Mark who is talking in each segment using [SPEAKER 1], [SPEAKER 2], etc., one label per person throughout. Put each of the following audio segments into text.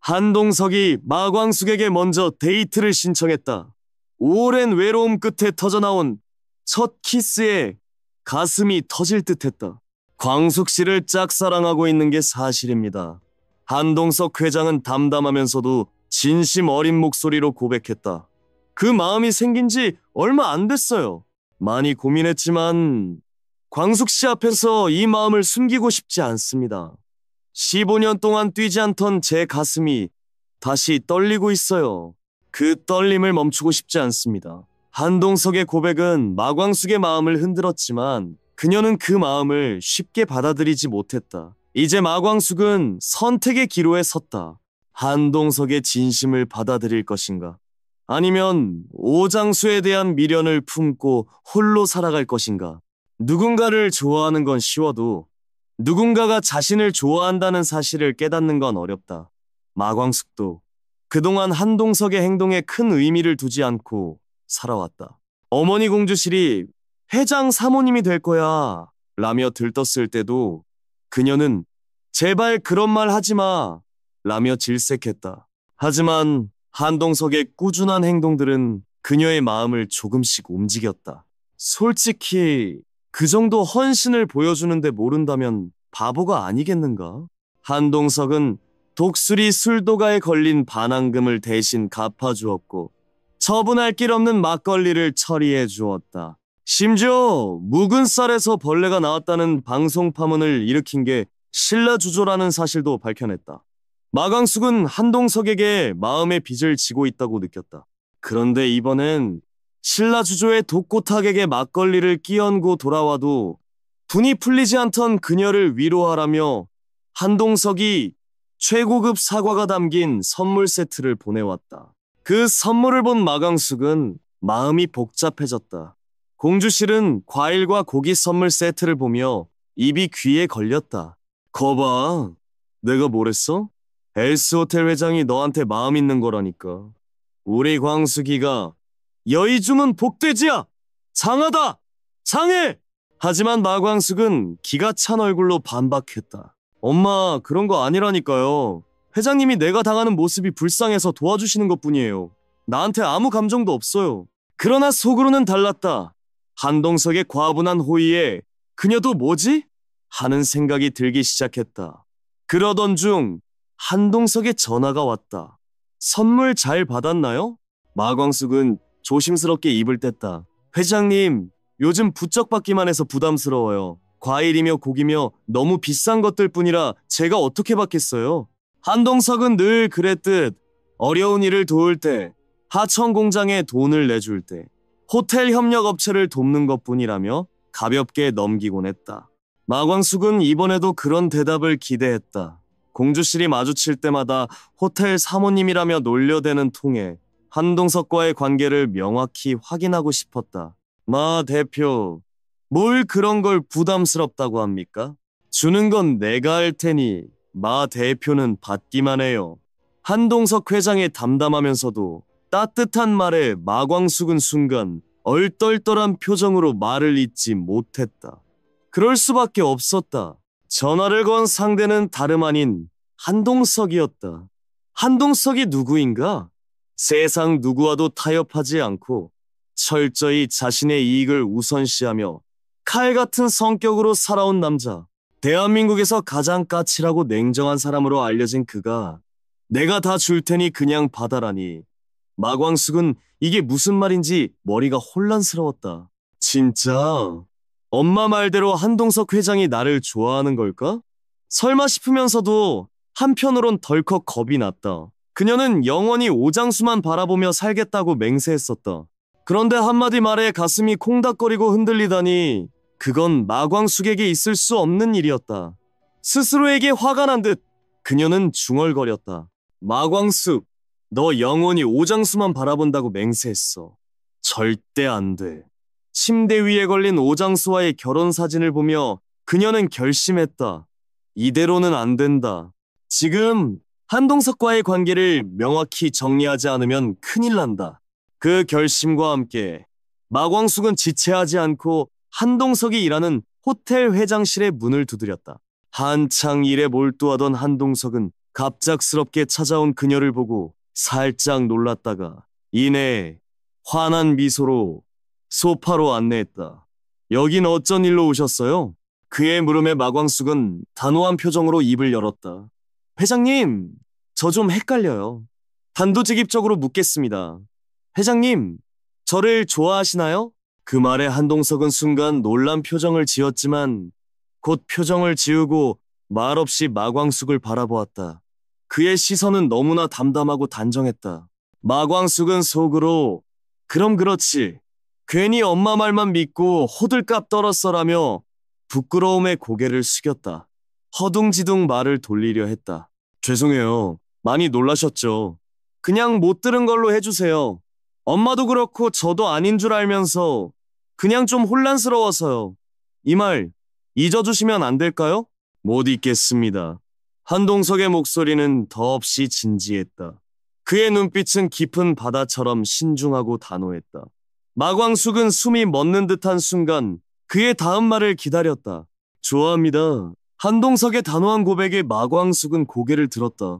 [SPEAKER 1] 한동석이 마광숙에게 먼저 데이트를 신청했다. 오랜 외로움 끝에 터져나온 첫 키스에 가슴이 터질 듯했다. 광숙 씨를 짝사랑하고 있는 게 사실입니다. 한동석 회장은 담담하면서도 진심 어린 목소리로 고백했다. 그 마음이 생긴 지 얼마 안 됐어요. 많이 고민했지만 광숙 씨 앞에서 이 마음을 숨기고 싶지 않습니다. 15년 동안 뛰지 않던 제 가슴이 다시 떨리고 있어요. 그 떨림을 멈추고 싶지 않습니다. 한동석의 고백은 마광숙의 마음을 흔들었지만 그녀는 그 마음을 쉽게 받아들이지 못했다. 이제 마광숙은 선택의 기로에 섰다. 한동석의 진심을 받아들일 것인가? 아니면 오장수에 대한 미련을 품고 홀로 살아갈 것인가? 누군가를 좋아하는 건 쉬워도 누군가가 자신을 좋아한다는 사실을 깨닫는 건 어렵다. 마광숙도 그동안 한동석의 행동에 큰 의미를 두지 않고 살아왔다. 어머니 공주실이 회장 사모님이 될 거야 라며 들떴을 때도 그녀는 제발 그런 말 하지 마 라며 질색했다. 하지만 한동석의 꾸준한 행동들은 그녀의 마음을 조금씩 움직였다. 솔직히 그 정도 헌신을 보여주는데 모른다면 바보가 아니겠는가? 한동석은 독수리 술도가에 걸린 반항금을 대신 갚아주었고 처분할 길 없는 막걸리를 처리해 주었다. 심지어 묵은 쌀에서 벌레가 나왔다는 방송 파문을 일으킨 게 신라주조라는 사실도 밝혀냈다. 마광숙은 한동석에게 마음의 빚을 지고 있다고 느꼈다. 그런데 이번엔 신라주조의 독고탁에게 막걸리를 끼얹고 돌아와도 분이 풀리지 않던 그녀를 위로하라며 한동석이 최고급 사과가 담긴 선물 세트를 보내왔다. 그 선물을 본 마광숙은 마음이 복잡해졌다. 공주실은 과일과 고기 선물 세트를 보며 입이 귀에 걸렸다. 거봐, 내가 뭐랬어? 엘스호텔 회장이 너한테 마음 있는 거라니까. 우리 광숙이가 여의 주문 복돼지야! 장하다! 장해! 하지만 마광숙은 기가 찬 얼굴로 반박했다. 엄마, 그런 거 아니라니까요. 회장님이 내가 당하는 모습이 불쌍해서 도와주시는 것뿐이에요. 나한테 아무 감정도 없어요. 그러나 속으로는 달랐다. 한동석의 과분한 호의에 그녀도 뭐지? 하는 생각이 들기 시작했다. 그러던 중 한동석의 전화가 왔다. 선물 잘 받았나요? 마광숙은 조심스럽게 입을 뗐다. 회장님, 요즘 부쩍 받기만 해서 부담스러워요. 과일이며 고기며 너무 비싼 것들 뿐이라 제가 어떻게 받겠어요? 한동석은 늘 그랬듯 어려운 일을 도울 때, 하청 공장에 돈을 내줄 때, 호텔 협력 업체를 돕는 것뿐이라며 가볍게 넘기곤 했다. 마광숙은 이번에도 그런 대답을 기대했다. 공주실이 마주칠 때마다 호텔 사모님이라며 놀려대는 통에 한동석과의 관계를 명확히 확인하고 싶었다. 마 대표, 뭘 그런 걸 부담스럽다고 합니까? 주는 건 내가 할 테니 마 대표는 받기만 해요. 한동석 회장의 담담하면서도 따뜻한 말에 마광숙은 순간 얼떨떨한 표정으로 말을 잇지 못했다. 그럴 수밖에 없었다. 전화를 건 상대는 다름 아닌 한동석이었다. 한동석이 누구인가? 세상 누구와도 타협하지 않고 철저히 자신의 이익을 우선시하며 칼 같은 성격으로 살아온 남자. 대한민국에서 가장 까칠하고 냉정한 사람으로 알려진 그가 내가 다 줄 테니 그냥 받아라니. 마광숙은 이게 무슨 말인지 머리가 혼란스러웠다. 진짜 엄마 말대로 한동석 회장이 나를 좋아하는 걸까? 설마 싶으면서도 한편으론 덜컥 겁이 났다. 그녀는 영원히 오장수만 바라보며 살겠다고 맹세했었다. 그런데 한마디 말에 가슴이 콩닥거리고 흔들리다니 그건 마광숙에게 있을 수 없는 일이었다. 스스로에게 화가 난 듯 그녀는 중얼거렸다. 마광숙, 너 영원히 오장수만 바라본다고 맹세했어. 절대 안 돼. 침대 위에 걸린 오장수와의 결혼 사진을 보며 그녀는 결심했다. 이대로는 안 된다. 지금 한동석과의 관계를 명확히 정리하지 않으면 큰일 난다. 그 결심과 함께 마광숙은 지체하지 않고 한동석이 일하는 호텔 회장실의 문을 두드렸다. 한창 일에 몰두하던 한동석은 갑작스럽게 찾아온 그녀를 보고 살짝 놀랐다가 이내 환한 미소로 소파로 안내했다. 여긴 어쩐 일로 오셨어요? 그의 물음에 마광숙은 단호한 표정으로 입을 열었다. 회장님, 저 좀 헷갈려요. 단도직입적으로 묻겠습니다. 회장님, 저를 좋아하시나요? 그 말에 한동석은 순간 놀란 표정을 지었지만 곧 표정을 지우고 말없이 마광숙을 바라보았다. 그의 시선은 너무나 담담하고 단정했다. 마광숙은 속으로 그럼 그렇지. 괜히 엄마 말만 믿고 호들갑 떨었어라며 부끄러움에 고개를 숙였다. 허둥지둥 말을 돌리려 했다. 죄송해요. 많이 놀라셨죠. 그냥 못 들은 걸로 해주세요. 엄마도 그렇고 저도 아닌 줄 알면서 그냥 좀 혼란스러워서요. 이 말 잊어주시면 안 될까요? 못 잊겠습니다. 한동석의 목소리는 더없이 진지했다. 그의 눈빛은 깊은 바다처럼 신중하고 단호했다. 마광숙은 숨이 멎는 듯한 순간 그의 다음 말을 기다렸다. 좋아합니다. 한동석의 단호한 고백에 마광숙은 고개를 들었다.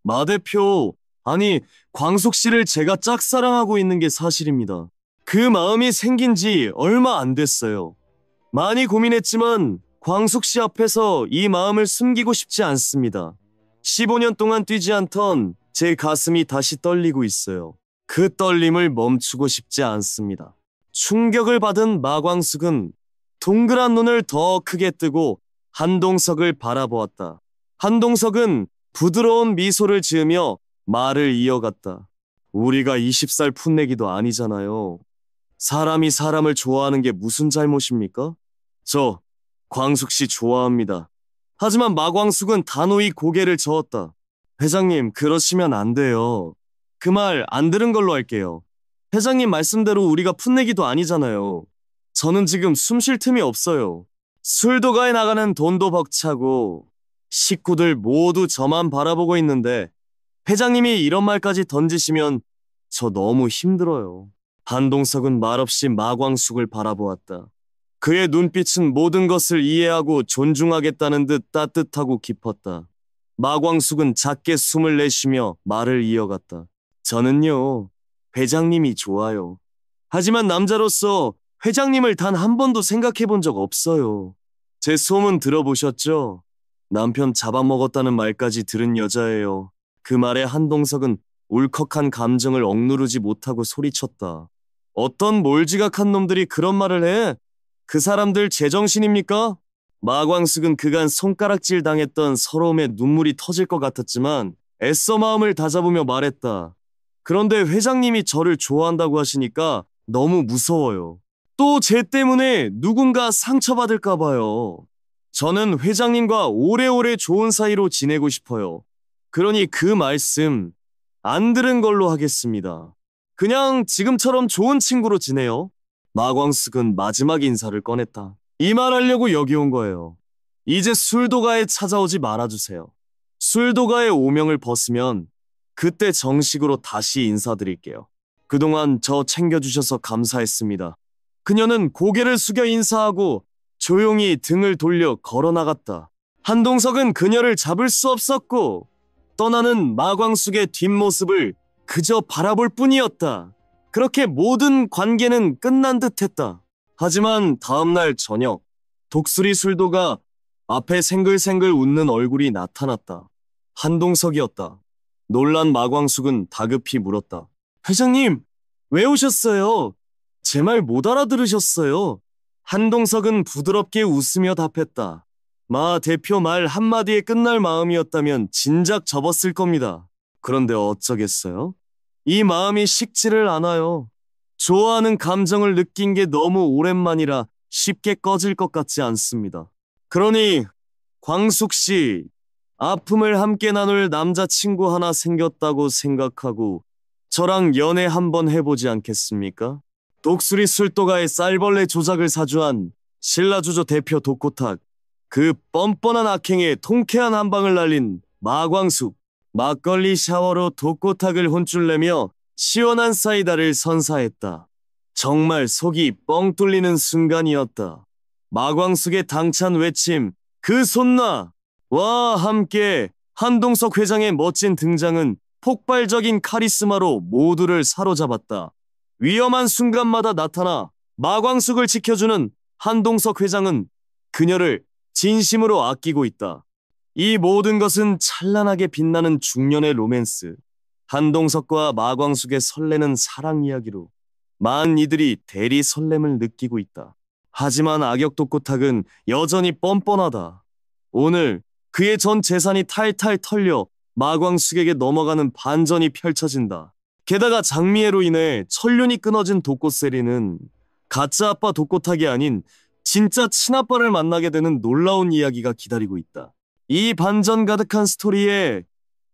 [SPEAKER 1] 마 대표, 아니 광숙 씨를 제가 짝사랑하고 있는 게 사실입니다. 그 마음이 생긴 지 얼마 안 됐어요. 많이 고민했지만 광숙 씨 앞에서 이 마음을 숨기고 싶지 않습니다. 15년 동안 뛰지 않던 제 가슴이 다시 떨리고 있어요. 그 떨림을 멈추고 싶지 않습니다. 충격을 받은 마광숙은 동그란 눈을 더 크게 뜨고 한동석을 바라보았다. 한동석은 부드러운 미소를 지으며 말을 이어갔다. 우리가 20살 풋내기도 아니잖아요. 사람이 사람을 좋아하는 게 무슨 잘못입니까? 저 광숙 씨 좋아합니다. 하지만 마광숙은 단호히 고개를 저었다. 회장님, 그러시면 안 돼요. 그 말 안 들은 걸로 할게요. 회장님 말씀대로 우리가 풋내기도 아니잖아요. 저는 지금 숨 쉴 틈이 없어요. 술도가에 나가는 돈도 벅차고 식구들 모두 저만 바라보고 있는데 회장님이 이런 말까지 던지시면 저 너무 힘들어요. 한동석은 말없이 마광숙을 바라보았다. 그의 눈빛은 모든 것을 이해하고 존중하겠다는 듯 따뜻하고 깊었다. 마광숙은 작게 숨을 내쉬며 말을 이어갔다. 저는요, 회장님이 좋아요. 하지만 남자로서 회장님을 단 한 번도 생각해 본 적 없어요. 제 소문 들어보셨죠? 남편 잡아먹었다는 말까지 들은 여자예요. 그 말에 한동석은 울컥한 감정을 억누르지 못하고 소리쳤다. 어떤 몰지각한 놈들이 그런 말을 해? 그 사람들 제정신입니까? 마광숙은 그간 손가락질 당했던 서러움에 눈물이 터질 것 같았지만 애써 마음을 다잡으며 말했다. 그런데 회장님이 저를 좋아한다고 하시니까 너무 무서워요. 또 쟤 때문에 누군가 상처받을까 봐요. 저는 회장님과 오래오래 좋은 사이로 지내고 싶어요. 그러니 그 말씀 안 들은 걸로 하겠습니다. 그냥 지금처럼 좋은 친구로 지내요. 마광숙은 마지막 인사를 꺼냈다. 이 말하려고 여기 온 거예요. 이제 술도가에 찾아오지 말아주세요. 술도가의 오명을 벗으면 그때 정식으로 다시 인사드릴게요. 그동안 저 챙겨주셔서 감사했습니다. 그녀는 고개를 숙여 인사하고 조용히 등을 돌려 걸어나갔다. 한동석은 그녀를 잡을 수 없었고 떠나는 마광숙의 뒷모습을 그저 바라볼 뿐이었다. 그렇게 모든 관계는 끝난 듯했다. 하지만 다음날 저녁 독수리 술도가 앞에 생글생글 웃는 얼굴이 나타났다. 한동석이었다. 놀란 마광숙은 다급히 물었다. 회장님, 왜 오셨어요? 제 말 못 알아들으셨어요? 한동석은 부드럽게 웃으며 답했다. 마 대표 말 한마디에 끝날 마음이었다면 진작 접었을 겁니다. 그런데 어쩌겠어요? 이 마음이 식지를 않아요. 좋아하는 감정을 느낀 게 너무 오랜만이라 쉽게 꺼질 것 같지 않습니다. 그러니 광숙 씨, 아픔을 함께 나눌 남자친구 하나 생겼다고 생각하고 저랑 연애 한번 해보지 않겠습니까? 독수리 술도가의 쌀벌레 조작을 사주한 신라주조 대표 독고탁, 그 뻔뻔한 악행에 통쾌한 한방을 날린 마광숙, 막걸리 샤워로 독고탁을 혼쭐내며 시원한 사이다를 선사했다. 정말 속이 뻥 뚫리는 순간이었다. 마광숙의 당찬 외침, 그 손나! 와 함께 한동석 회장의 멋진 등장은 폭발적인 카리스마로 모두를 사로잡았다. 위험한 순간마다 나타나 마광숙을 지켜주는 한동석 회장은 그녀를 진심으로 아끼고 있다. 이 모든 것은 찬란하게 빛나는 중년의 로맨스. 한동석과 마광숙의 설레는 사랑 이야기로 많은 이들이 대리 설렘을 느끼고 있다. 하지만 악역 독고탁은 여전히 뻔뻔하다. 오늘 그의 전 재산이 탈탈 털려 마광숙에게 넘어가는 반전이 펼쳐진다. 게다가 장미애로 인해 천륜이 끊어진 독고세리는 가짜 아빠 독고탁이 아닌 진짜 친아빠를 만나게 되는 놀라운 이야기가 기다리고 있다. 이 반전 가득한 스토리에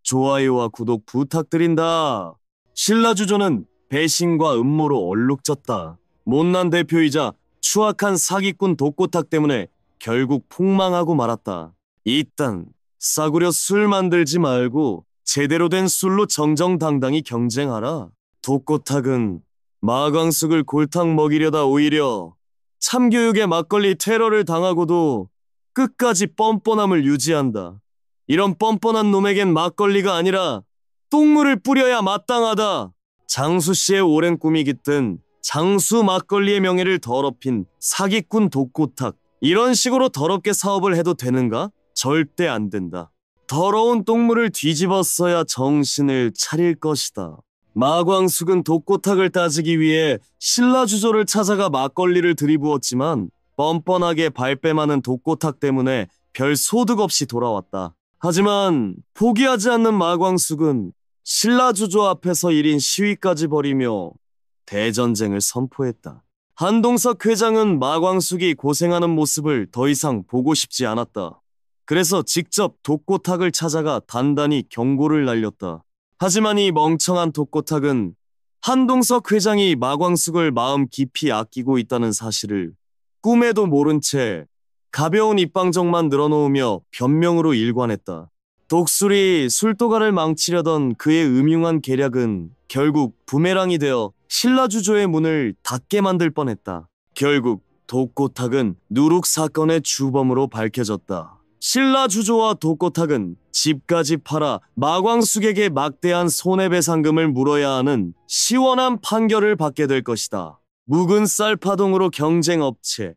[SPEAKER 1] 좋아요와 구독 부탁드린다. 신라주조는 배신과 음모로 얼룩졌다. 못난 대표이자 추악한 사기꾼 독고탁 때문에 결국 폭망하고 말았다. 일단 싸구려 술 만들지 말고 제대로 된 술로 정정당당히 경쟁하라. 독고탁은 마광숙을 골탕 먹이려다 오히려 참교육의 막걸리 테러를 당하고도 끝까지 뻔뻔함을 유지한다. 이런 뻔뻔한 놈에겐 막걸리가 아니라 똥물을 뿌려야 마땅하다. 장수 씨의 오랜 꿈이 깃든 장수 막걸리의 명예를 더럽힌 사기꾼 독고탁. 이런 식으로 더럽게 사업을 해도 되는가? 절대 안 된다. 더러운 똥물을 뒤집어 써야 정신을 차릴 것이다. 마광숙은 독고탁을 따지기 위해 신라주조를 찾아가 막걸리를 들이부었지만 뻔뻔하게 발뺌하는 독고탁 때문에 별 소득 없이 돌아왔다. 하지만 포기하지 않는 마광숙은 신라주조 앞에서 1인 시위까지 벌이며 대전쟁을 선포했다. 한동석 회장은 마광숙이 고생하는 모습을 더 이상 보고 싶지 않았다. 그래서 직접 독고탁을 찾아가 단단히 경고를 날렸다. 하지만 이 멍청한 독고탁은 한동석 회장이 마광숙을 마음 깊이 아끼고 있다는 사실을 꿈에도 모른 채 가벼운 입방정만 늘어놓으며 변명으로 일관했다. 독수리 술도가를 망치려던 그의 음흉한 계략은 결국 부메랑이 되어 신라주조의 문을 닫게 만들 뻔했다. 결국 독고탁은 누룩 사건의 주범으로 밝혀졌다. 신라주조와 독고탁은 집까지 팔아 마광숙에게 막대한 손해배상금을 물어야 하는 시원한 판결을 받게 될 것이다. 묵은 쌀파동으로 경쟁업체.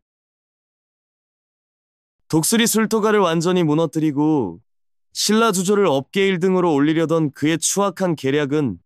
[SPEAKER 1] 독수리 술도가를 완전히 무너뜨리고 신라주조를 업계 1등으로 올리려던 그의 추악한 계략은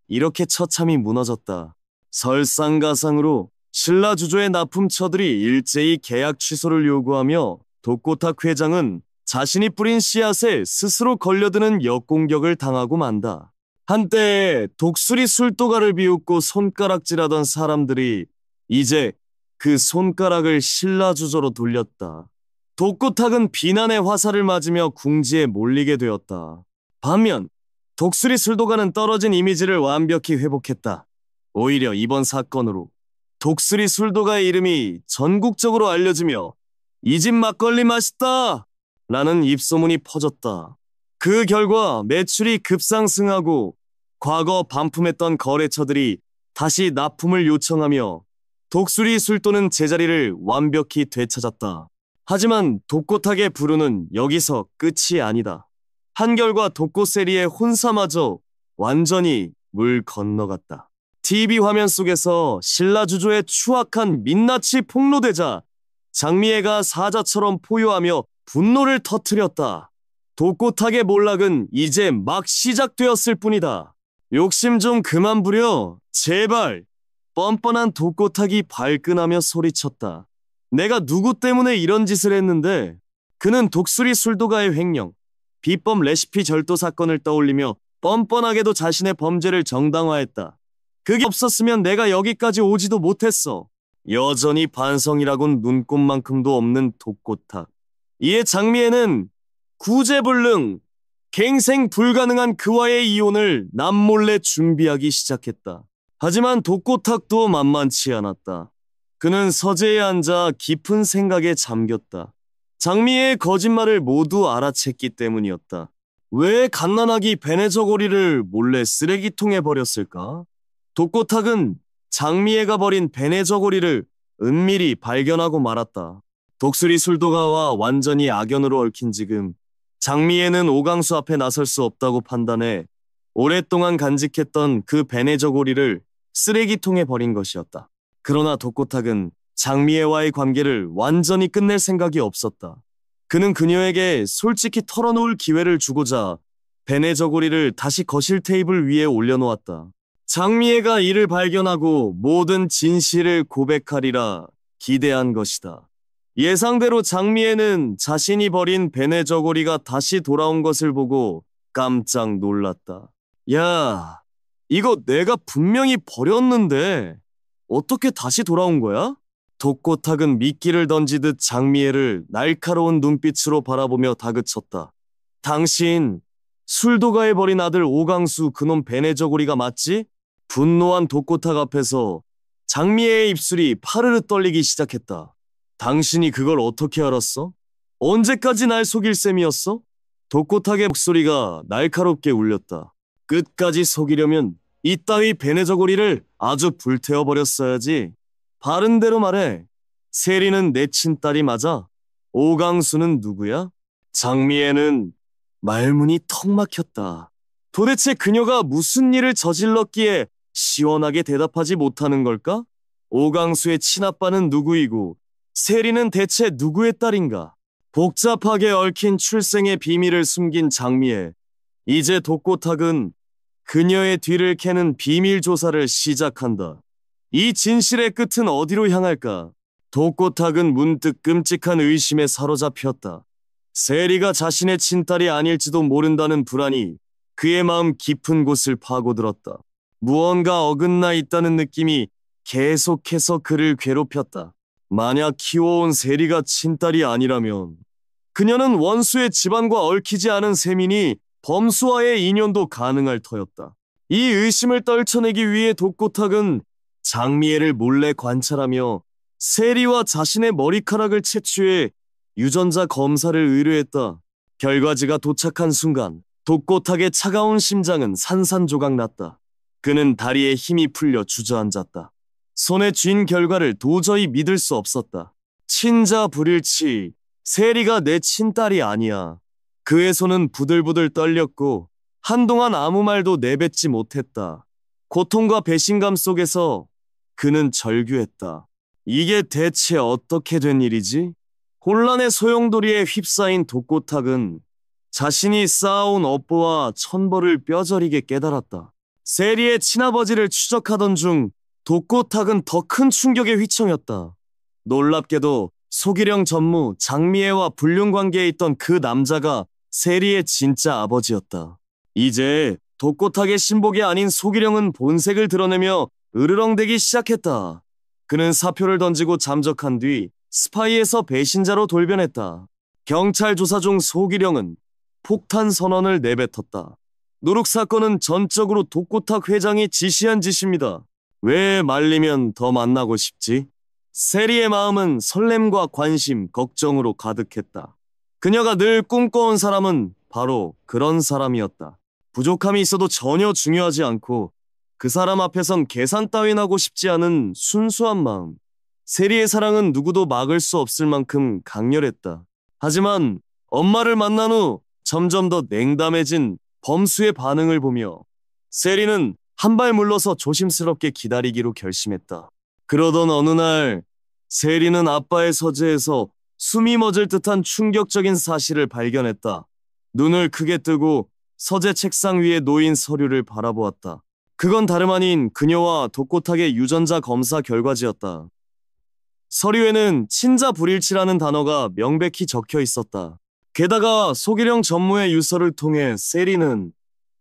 [SPEAKER 1] 이렇게 처참히 무너졌다. 설상가상으로 신라주조의 납품처들이 일제히 계약 취소를 요구하며 독고탁 회장은 자신이 뿌린 씨앗에 스스로 걸려드는 역공격을 당하고 만다. 한때 독수리 술도가를 비웃고 손가락질하던 사람들이 이제 그 손가락을 신라주조로 돌렸다. 독고탁은 비난의 화살을 맞으며 궁지에 몰리게 되었다. 반면 독수리 술도가는 떨어진 이미지를 완벽히 회복했다. 오히려 이번 사건으로 독수리 술도가의 이름이 전국적으로 알려지며 이 집 막걸리 맛있다! 라는 입소문이 퍼졌다. 그 결과 매출이 급상승하고 과거 반품했던 거래처들이 다시 납품을 요청하며 독수리 술도는 제자리를 완벽히 되찾았다. 하지만 독고탁의 불운은 여기서 끝이 아니다. 한결과 독고세리의 혼사마저 완전히 물 건너갔다. TV 화면 속에서 신라주조의 추악한 민낯이 폭로되자 장미애가 사자처럼 포효하며 분노를 터뜨렸다. 독고탁의 몰락은 이제 막 시작되었을 뿐이다. 욕심 좀 그만 부려. 제발. 뻔뻔한 독고탁이 발끈하며 소리쳤다. 내가 누구 때문에 이런 짓을 했는데? 그는 독수리 술도가의 횡령, 비법 레시피 절도 사건을 떠올리며 뻔뻔하게도 자신의 범죄를 정당화했다. 그게 없었으면 내가 여기까지 오지도 못했어. 여전히 반성이라곤 눈꼽만큼도 없는 독고탁. 이에 장미애는 구제불능, 갱생 불가능한 그와의 이혼을 남몰래 준비하기 시작했다. 하지만 독고탁도 만만치 않았다. 그는 서재에 앉아 깊은 생각에 잠겼다. 장미애의 거짓말을 모두 알아챘기 때문이었다. 왜 갓난아기 베네저고리를 몰래 쓰레기통에 버렸을까? 독고탁은 장미애가 버린 베네저고리를 은밀히 발견하고 말았다. 독수리 술도가와 완전히 악연으로 얽힌 지금 장미애는 오강수 앞에 나설 수 없다고 판단해 오랫동안 간직했던 그 베네저고리를 쓰레기통에 버린 것이었다. 그러나 독고탁은 장미애와의 관계를 완전히 끝낼 생각이 없었다. 그는 그녀에게 솔직히 털어놓을 기회를 주고자 베네저고리를 다시 거실 테이블 위에 올려놓았다. 장미애가 이를 발견하고 모든 진실을 고백하리라 기대한 것이다. 예상대로 장미애는 자신이 버린 베네저고리가 다시 돌아온 것을 보고 깜짝 놀랐다. 야, 이거 내가 분명히 버렸는데 어떻게 다시 돌아온 거야? 독고탁은 미끼를 던지듯 장미애를 날카로운 눈빛으로 바라보며 다그쳤다. 당신 술도가에 버린 아들 오강수 그놈 베네저고리가 맞지? 분노한 독고탁 앞에서 장미애의 입술이 파르르 떨리기 시작했다. 당신이 그걸 어떻게 알았어? 언제까지 날 속일 셈이었어? 독고탁의 목소리가 날카롭게 울렸다. 끝까지 속이려면 이따위 베네저고리를 아주 불태워버렸어야지. 바른대로 말해. 세리는 내 친딸이 맞아? 오강수는 누구야? 장미애는 말문이 턱 막혔다. 도대체 그녀가 무슨 일을 저질렀기에 시원하게 대답하지 못하는 걸까? 오강수의 친아빠는 누구이고 세리는 대체 누구의 딸인가? 복잡하게 얽힌 출생의 비밀을 숨긴 장미애. 이제 독고탁은 그녀의 뒤를 캐는 비밀 조사를 시작한다. 이 진실의 끝은 어디로 향할까? 독고탁은 문득 끔찍한 의심에 사로잡혔다. 세리가 자신의 친딸이 아닐지도 모른다는 불안이 그의 마음 깊은 곳을 파고들었다. 무언가 어긋나 있다는 느낌이 계속해서 그를 괴롭혔다. 만약 키워온 세리가 친딸이 아니라면 그녀는 원수의 집안과 얽히지 않은 셈이니 범수와의 인연도 가능할 터였다. 이 의심을 떨쳐내기 위해 독고탁은 장미애를 몰래 관찰하며 세리와 자신의 머리카락을 채취해 유전자 검사를 의뢰했다. 결과지가 도착한 순간 독고탁의 차가운 심장은 산산조각 났다. 그는 다리에 힘이 풀려 주저앉았다. 손에 쥔 결과를 도저히 믿을 수 없었다. 친자 불일치, 세리가 내 친딸이 아니야. 그의 손은 부들부들 떨렸고 한동안 아무 말도 내뱉지 못했다. 고통과 배신감 속에서 그는 절규했다. 이게 대체 어떻게 된 일이지? 혼란의 소용돌이에 휩싸인 독고탁은 자신이 쌓아온 업보와 천벌을 뼈저리게 깨달았다. 세리의 친아버지를 추적하던 중 독고탁은 더 큰 충격에 휘청였다. 놀랍게도 소기령 전무 장미애와 불륜 관계에 있던 그 남자가 세리의 진짜 아버지였다. 이제 독고탁의 신복이 아닌 소기령은 본색을 드러내며 으르렁대기 시작했다. 그는 사표를 던지고 잠적한 뒤 스파이에서 배신자로 돌변했다. 경찰 조사 중 소기령은 폭탄 선언을 내뱉었다. 누룩 사건은 전적으로 독고탁 회장이 지시한 짓입니다. 왜 말리면 더 만나고 싶지? 세리의 마음은 설렘과 관심, 걱정으로 가득했다. 그녀가 늘 꿈꿔온 사람은 바로 그런 사람이었다. 부족함이 있어도 전혀 중요하지 않고 그 사람 앞에선 계산 따윈 하고 싶지 않은 순수한 마음. 세리의 사랑은 누구도 막을 수 없을 만큼 강렬했다. 하지만 엄마를 만난 후 점점 더 냉담해진 범수의 반응을 보며 세리는 한 발 물러서 조심스럽게 기다리기로 결심했다. 그러던 어느 날 세리는 아빠의 서재에서 숨이 멎을 듯한 충격적인 사실을 발견했다. 눈을 크게 뜨고 서재 책상 위에 놓인 서류를 바라보았다. 그건 다름 아닌 그녀와 독고탁의 유전자 검사 결과지였다. 서류에는 친자 불일치라는 단어가 명백히 적혀 있었다. 게다가 소기령 전무의 유서를 통해 세리는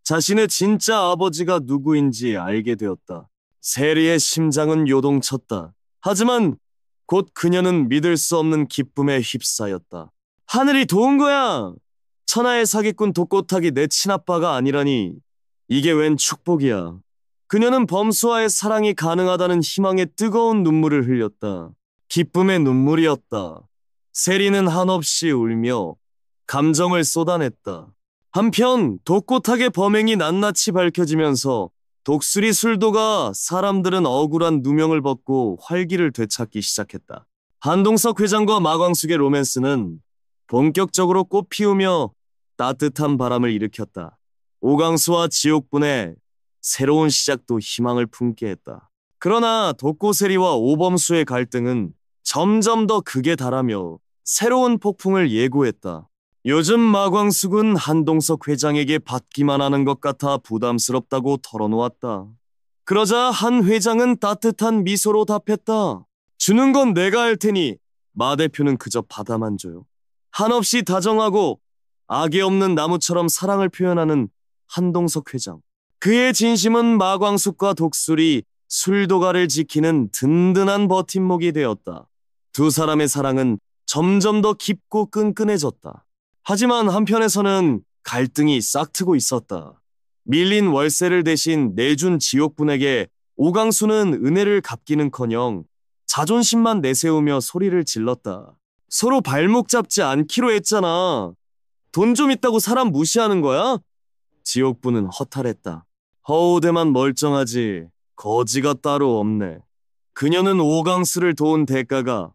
[SPEAKER 1] 자신의 진짜 아버지가 누구인지 알게 되었다. 세리의 심장은 요동쳤다. 하지만 곧 그녀는 믿을 수 없는 기쁨에 휩싸였다. 하늘이 도운 거야! 천하의 사기꾼 독고탁이 내 친아빠가 아니라니 이게 웬 축복이야. 그녀는 범수와의 사랑이 가능하다는 희망에 뜨거운 눈물을 흘렸다. 기쁨의 눈물이었다. 세리는 한없이 울며 감정을 쏟아냈다. 한편 독고탁의 범행이 낱낱이 밝혀지면서 독수리 술도가 사람들은 억울한 누명을 벗고 활기를 되찾기 시작했다. 한동석 회장과 마광숙의 로맨스는 본격적으로 꽃피우며 따뜻한 바람을 일으켰다. 오강수와 지옥분의 새로운 시작도 희망을 품게 했다. 그러나 독고세리와 오범수의 갈등은 점점 더 극에 달하며 새로운 폭풍을 예고했다. 요즘 마광숙은 한동석 회장에게 받기만 하는 것 같아 부담스럽다고 털어놓았다. 그러자 한 회장은 따뜻한 미소로 답했다. 주는 건 내가 할 테니 마 대표는 그저 받아만 줘요. 한없이 다정하고 악의 없는 나무처럼 사랑을 표현하는 한동석 회장. 그의 진심은 마광숙과 독술이 술도가를 지키는 든든한 버팀목이 되었다. 두 사람의 사랑은 점점 더 깊고 끈끈해졌다. 하지만 한편에서는 갈등이 싹트고 있었다. 밀린 월세를 대신 내준 지옥분에게 오강수는 은혜를 갚기는커녕 자존심만 내세우며 소리를 질렀다. 서로 발목 잡지 않기로 했잖아. 돈 좀 있다고 사람 무시하는 거야? 지옥분은 허탈했다. 허우대만 멀쩡하지 거지가 따로 없네. 그녀는 오강수를 도운 대가가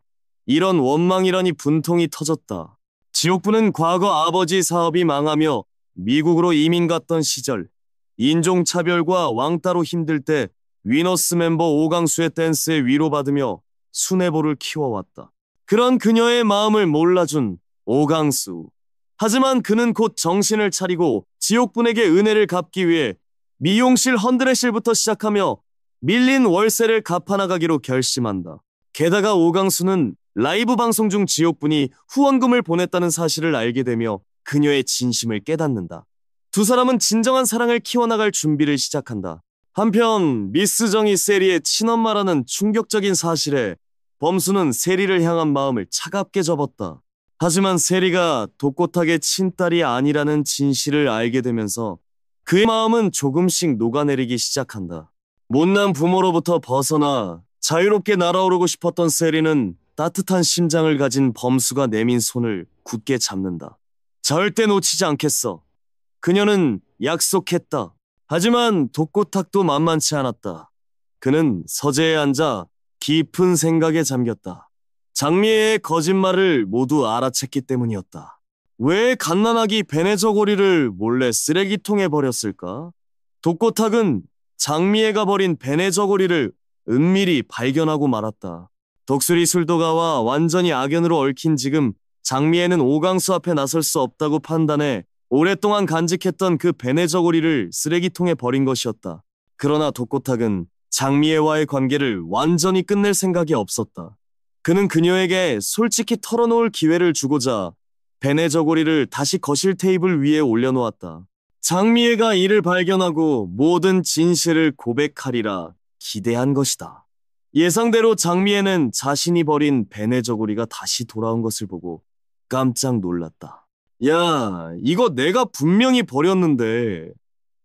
[SPEAKER 1] 이런 원망이라니 분통이 터졌다. 지옥분은 과거 아버지 사업이 망하며 미국으로 이민 갔던 시절 인종차별과 왕따로 힘들 때 위너스 멤버 오강수의 댄스에 위로받으며 수뇌보를 키워왔다. 그런 그녀의 마음을 몰라준 오강수. 하지만 그는 곧 정신을 차리고 지옥분에게 은혜를 갚기 위해 미용실 헌드레실부터 시작하며 밀린 월세를 갚아나가기로 결심한다. 게다가 오강수는 라이브 방송 중 지옥분이 후원금을 보냈다는 사실을 알게 되며 그녀의 진심을 깨닫는다. 두 사람은 진정한 사랑을 키워나갈 준비를 시작한다. 한편 미스 정이 세리의 친엄마라는 충격적인 사실에 범수는 세리를 향한 마음을 차갑게 접었다. 하지만 세리가 독고탁의 친딸이 아니라는 진실을 알게 되면서 그의 마음은 조금씩 녹아내리기 시작한다. 못난 부모로부터 벗어나 자유롭게 날아오르고 싶었던 세리는 따뜻한 심장을 가진 범수가 내민 손을 굳게 잡는다. 절대 놓치지 않겠어. 그녀는 약속했다. 하지만 독고탁도 만만치 않았다. 그는 서재에 앉아 깊은 생각에 잠겼다. 장미애의 거짓말을 모두 알아챘기 때문이었다. 왜 갓난아기 베네저고리를 몰래 쓰레기통에 버렸을까? 독고탁은 장미애가 버린 베네저고리를 은밀히 발견하고 말았다. 독수리 술도가와 완전히 악연으로 얽힌 지금 장미애는 오강수 앞에 나설 수 없다고 판단해 오랫동안 간직했던 그 베네저고리를 쓰레기통에 버린 것이었다. 그러나 독고탁은 장미애와의 관계를 완전히 끝낼 생각이 없었다. 그는 그녀에게 솔직히 털어놓을 기회를 주고자 베네저고리를 다시 거실 테이블 위에 올려놓았다. 장미애가 이를 발견하고 모든 진실을 고백하리라 기대한 것이다. 예상대로 장미애는 자신이 버린 베네저고리가 다시 돌아온 것을 보고 깜짝 놀랐다. 야, 이거 내가 분명히 버렸는데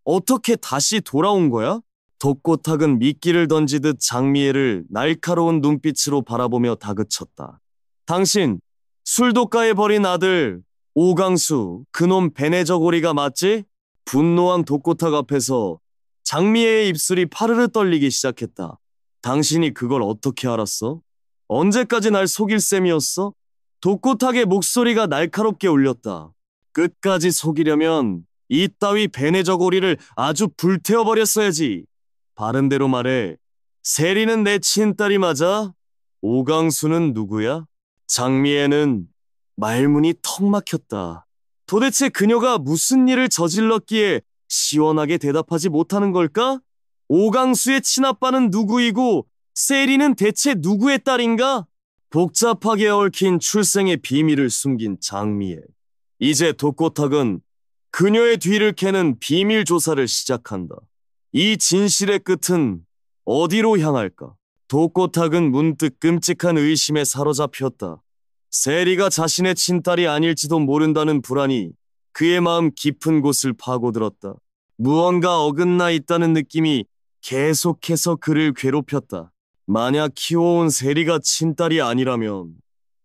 [SPEAKER 1] 어떻게 다시 돌아온 거야? 독고탁은 미끼를 던지듯 장미애를 날카로운 눈빛으로 바라보며 다그쳤다. 당신, 술독가에 버린 아들 오강수, 그놈 베네저고리가 맞지? 분노한 독고탁 앞에서 장미애의 입술이 파르르 떨리기 시작했다. 당신이 그걸 어떻게 알았어? 언제까지 날 속일 셈이었어? 독고탁의 목소리가 날카롭게 울렸다. 끝까지 속이려면 이따위 베네저고리를 아주 불태워버렸어야지. 바른대로 말해. 세리는 내 친딸이 맞아? 오강수는 누구야? 장미애는 말문이 턱 막혔다. 도대체 그녀가 무슨 일을 저질렀기에 시원하게 대답하지 못하는 걸까? 오강수의 친아빠는 누구이고 세리는 대체 누구의 딸인가? 복잡하게 얽힌 출생의 비밀을 숨긴 장미애. 이제 독고탁은 그녀의 뒤를 캐는 비밀 조사를 시작한다. 이 진실의 끝은 어디로 향할까? 독고탁은 문득 끔찍한 의심에 사로잡혔다. 세리가 자신의 친딸이 아닐지도 모른다는 불안이 그의 마음 깊은 곳을 파고들었다. 무언가 어긋나 있다는 느낌이 계속해서 그를 괴롭혔다. 만약 키워온 세리가 친딸이 아니라면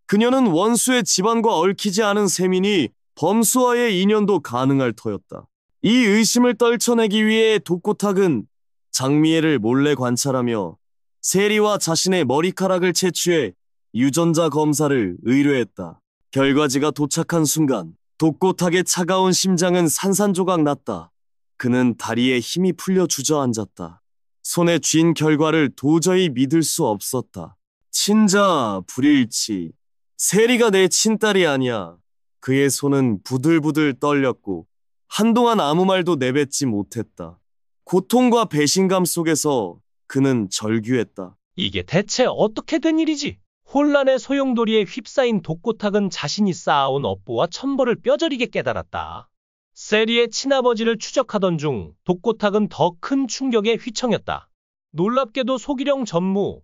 [SPEAKER 1] 그녀는 원수의 집안과 얽히지 않은 셈이니 범수와의 인연도 가능할 터였다. 이 의심을 떨쳐내기 위해 독고탁은 장미애를 몰래 관찰하며 세리와 자신의 머리카락을 채취해 유전자 검사를 의뢰했다. 결과지가 도착한 순간 독고탁의 차가운 심장은 산산조각 났다. 그는 다리에 힘이 풀려 주저앉았다. 손에 쥔 결과를 도저히 믿을 수 없었다. 친자 불일치. 세리가 내 친딸이 아니야. 그의 손은 부들부들 떨렸고 한동안 아무 말도 내뱉지 못했다. 고통과 배신감 속에서 그는 절규했다.
[SPEAKER 2] 이게 대체 어떻게 된 일이지? 혼란의 소용돌이에 휩싸인 독고탁은 자신이 쌓아온 업보와 천벌을 뼈저리게 깨달았다. 세리의 친아버지를 추적하던 중 독고탁은 더 큰 충격에 휘청였다. 놀랍게도 소기령 전무,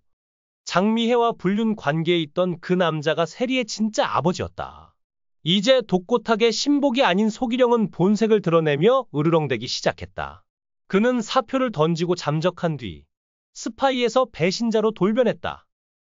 [SPEAKER 2] 장미혜와 불륜 관계에 있던 그 남자가 세리의 진짜 아버지였다. 이제 독고탁의 신복이 아닌 소기령은 본색을 드러내며 으르렁대기 시작했다. 그는 사표를 던지고 잠적한 뒤 스파이에서 배신자로 돌변했다.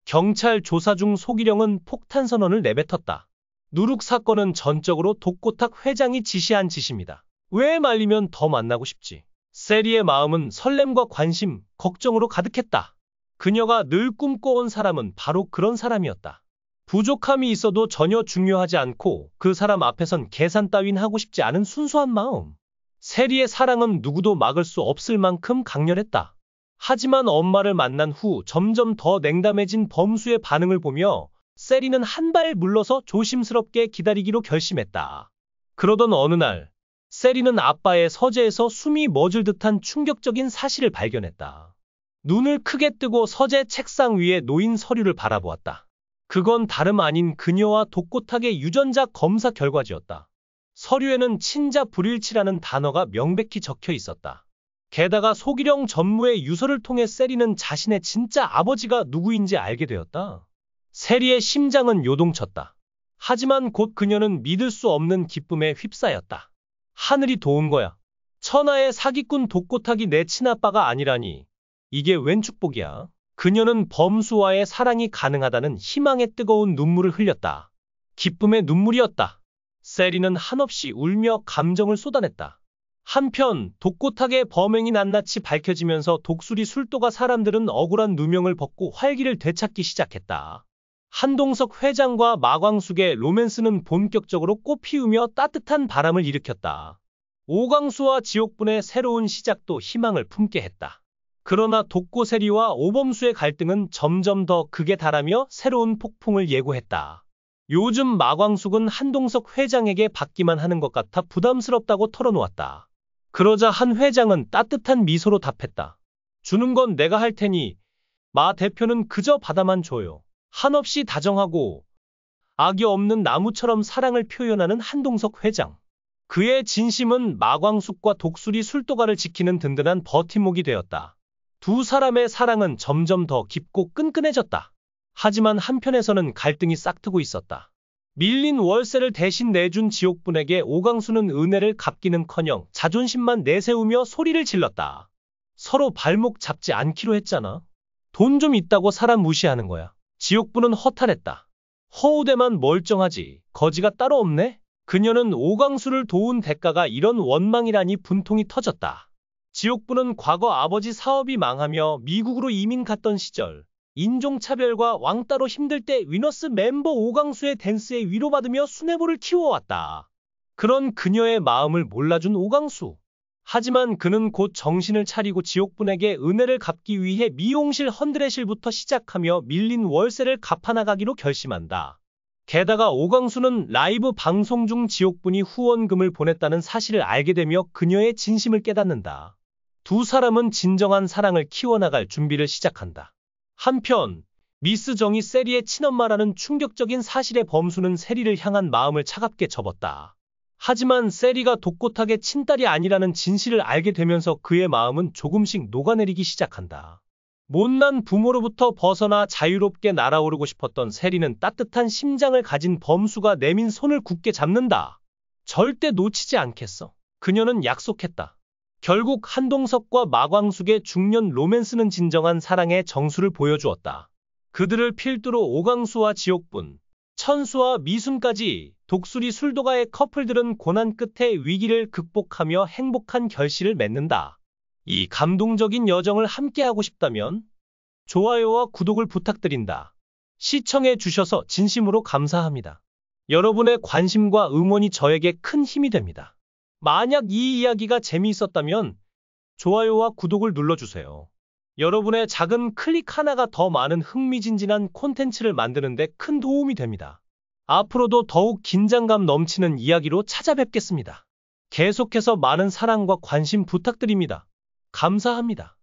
[SPEAKER 2] 경찰 조사 중 소기령은 폭탄 선언을 내뱉었다. 누룩 사건은 전적으로 독고탁 회장이 지시한 짓입니다. 왜 말리면 더 만나고 싶지? 세리의 마음은 설렘과 관심, 걱정으로 가득했다. 그녀가 늘 꿈꿔온 사람은 바로 그런 사람이었다. 부족함이 있어도 전혀 중요하지 않고 그 사람 앞에선 계산 따윈 하고 싶지 않은 순수한 마음. 세리의 사랑은 누구도 막을 수 없을 만큼 강렬했다. 하지만 엄마를 만난 후 점점 더 냉담해진 범수의 반응을 보며 세리는 한 발 물러서 조심스럽게 기다리기로 결심했다. 그러던 어느 날, 세리는 아빠의 서재에서 숨이 멎을 듯한 충격적인 사실을 발견했다. 눈을 크게 뜨고 서재 책상 위에 놓인 서류를 바라보았다. 그건 다름 아닌 그녀와 독고탁의 유전자 검사 결과지였다. 서류에는 친자 불일치라는 단어가 명백히 적혀 있었다. 게다가 소기령 전무의 유서를 통해 세리는 자신의 진짜 아버지가 누구인지 알게 되었다. 세리의 심장은 요동쳤다. 하지만 곧 그녀는 믿을 수 없는 기쁨에 휩싸였다. 하늘이 도운 거야. 천하의 사기꾼 독고탁이 내 친아빠가 아니라니. 이게 웬 축복이야. 그녀는 범수와의 사랑이 가능하다는 희망의 뜨거운 눈물을 흘렸다. 기쁨의 눈물이었다. 세리는 한없이 울며 감정을 쏟아냈다. 한편 독고탁의 범행이 낱낱이 밝혀지면서 독수리 술도가 사람들은 억울한 누명을 벗고 활기를 되찾기 시작했다. 한동석 회장과 마광숙의 로맨스는 본격적으로 꽃피우며 따뜻한 바람을 일으켰다. 오광수와 지옥분의 새로운 시작도 희망을 품게 했다. 그러나 독고세리와 오범수의 갈등은 점점 더 극에 달하며 새로운 폭풍을 예고했다. 요즘 마광숙은 한동석 회장에게 받기만 하는 것 같아 부담스럽다고 털어놓았다. 그러자 한 회장은 따뜻한 미소로 답했다. 주는 건 내가 할 테니 마 대표는 그저 받아만 줘요. 한없이 다정하고 악이 없는 나무처럼 사랑을 표현하는 한동석 회장. 그의 진심은 마광숙과 독수리 술도가를 지키는 든든한 버팀목이 되었다. 두 사람의 사랑은 점점 더 깊고 끈끈해졌다. 하지만 한편에서는 갈등이 싹트고 있었다. 밀린 월세를 대신 내준 지옥분에게 오광수는 은혜를 갚기는커녕 자존심만 내세우며 소리를 질렀다. 서로 발목 잡지 않기로 했잖아. 돈 좀 있다고 사람 무시하는 거야. 지옥분은 허탈했다. 허우대만 멀쩡하지 거지가 따로 없네? 그녀는 오광수를 도운 대가가 이런 원망이라니 분통이 터졌다. 지옥분은 과거 아버지 사업이 망하며 미국으로 이민 갔던 시절 인종차별과 왕따로 힘들 때 위너스 멤버 오광수의 댄스에 위로받으며 수뇌부를 키워왔다. 그런 그녀의 마음을 몰라준 오광수. 하지만 그는 곧 정신을 차리고 지옥분에게 은혜를 갚기 위해 미용실 헌드레실부터 시작하며 밀린 월세를 갚아나가기로 결심한다. 게다가 오광수는 라이브 방송 중 지옥분이 후원금을 보냈다는 사실을 알게 되며 그녀의 진심을 깨닫는다. 두 사람은 진정한 사랑을 키워나갈 준비를 시작한다. 한편 미스 정이 세리의 친엄마라는 충격적인 사실에 범수는 세리를 향한 마음을 차갑게 접었다. 하지만 세리가 독고탁의 친딸이 아니라는 진실을 알게 되면서 그의 마음은 조금씩 녹아내리기 시작한다. 못난 부모로부터 벗어나 자유롭게 날아오르고 싶었던 세리는 따뜻한 심장을 가진 범수가 내민 손을 굳게 잡는다. 절대 놓치지 않겠어. 그녀는 약속했다. 결국 한동석과 마광숙의 중년 로맨스는 진정한 사랑의 정수를 보여주었다. 그들을 필두로 오광수와 지옥분, 천수와 미순까지 독수리 술도가의 커플들은 고난 끝에 위기를 극복하며 행복한 결실을 맺는다. 이 감동적인 여정을 함께하고 싶다면 좋아요와 구독을 부탁드린다. 시청해 주셔서 진심으로 감사합니다. 여러분의 관심과 응원이 저에게 큰 힘이 됩니다. 만약 이 이야기가 재미있었다면 좋아요와 구독을 눌러주세요. 여러분의 작은 클릭 하나가 더 많은 흥미진진한 콘텐츠를 만드는 데 큰 도움이 됩니다. 앞으로도 더욱 긴장감 넘치는 이야기로 찾아뵙겠습니다. 계속해서 많은 사랑과 관심 부탁드립니다. 감사합니다.